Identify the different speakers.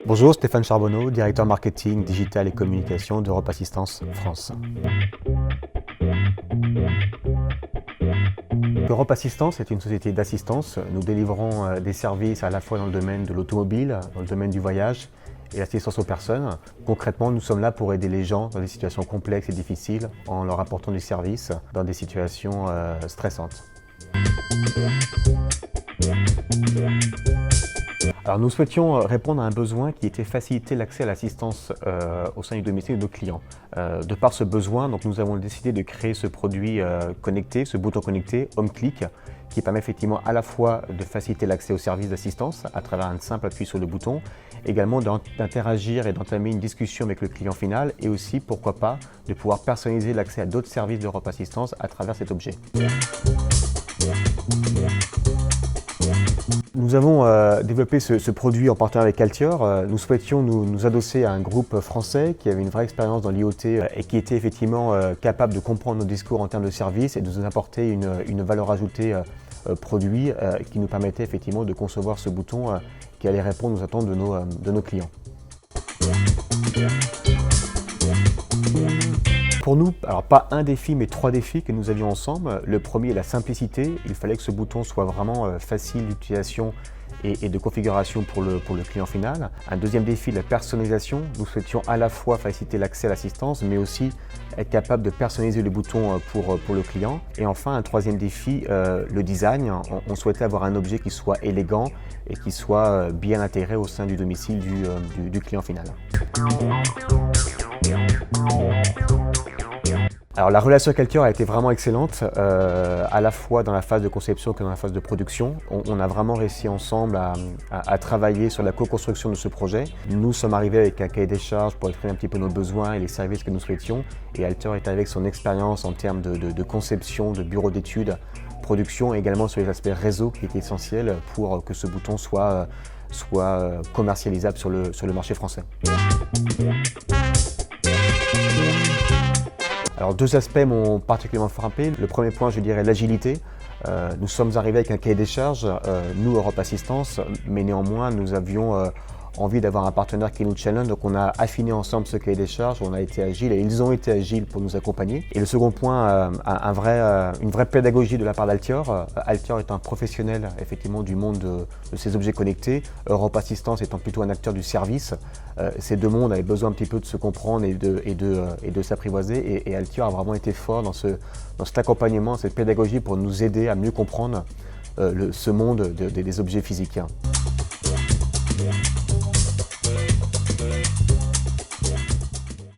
Speaker 1: Bonjour, Stéphane Charbonneau, directeur marketing, digital et communication d'Europe Assistance France. Europe Assistance est une société d'assistance. Nous délivrons des services à la fois dans le domaine de l'automobile, dans le domaine du voyage et l'assistance aux personnes. Concrètement, nous sommes là pour aider les gens dans des situations complexes et difficiles en leur apportant du service dans des situations stressantes. Alors nous souhaitions répondre à un besoin qui était faciliter l'accès à l'assistance au sein du domicile de nos clients. De par ce besoin, donc, nous avons décidé de créer ce produit connecté, ce bouton connecté HomeClick, qui permet effectivement à la fois de faciliter l'accès aux services d'assistance à travers un simple appui sur le bouton, également d'interagir et d'entamer une discussion avec le client final et aussi, pourquoi pas, de pouvoir personnaliser l'accès à d'autres services d'Europe Assistance à travers cet objet. Nous avons développé ce produit en partenariat avec Altior. Nous souhaitions nous adosser à un groupe français qui avait une vraie expérience dans l'IoT et qui était effectivement capable de comprendre nos discours en termes de service et de nous apporter une valeur ajoutée produit qui nous permettait effectivement de concevoir ce bouton qui allait répondre aux attentes de nos clients. Pour nous, alors pas un défi, mais 3 défis que nous avions ensemble. Le premier est la simplicité. Il fallait que ce bouton soit vraiment facile d'utilisation et de configuration pour le client final. Un deuxième défi, la personnalisation. Nous souhaitions à la fois faciliter l'accès à l'assistance, mais aussi être capable de personnaliser le bouton pour le client. Et enfin, un troisième défi, le design. On souhaitait avoir un objet qui soit élégant et qui soit bien intégré au sein du domicile du client final. Alors la relation avec Altior a été vraiment excellente, à la fois dans la phase de conception que dans la phase de production. On a vraiment réussi ensemble à travailler sur la co-construction de ce projet. Nous sommes arrivés avec un cahier des charges pour exprimer un petit peu nos besoins et les services que nous souhaitions. Et Altior est avec son expérience en termes de conception, de bureau d'études, production et également sur les aspects réseau qui étaient essentiels pour que ce bouton soit commercialisable sur le marché français. Alors 2 aspects m'ont particulièrement frappé. Le premier point, je dirais l'agilité. Nous sommes arrivés avec un cahier des charges, nous Europe Assistance, mais néanmoins nous avions envie d'avoir un partenaire qui nous challenge, donc on a affiné ensemble ce cahier des charges, on a été agile et ils ont été agiles pour nous accompagner. Et le second point, une vraie pédagogie de la part d'Altior. Altior est un professionnel effectivement du monde de ces objets connectés, Europe Assistance étant plutôt un acteur du service. Ces deux mondes avaient besoin un petit peu de se comprendre et de s'apprivoiser et Altior a vraiment été fort dans cet accompagnement, cette pédagogie pour nous aider à mieux comprendre ce monde des objets physiques.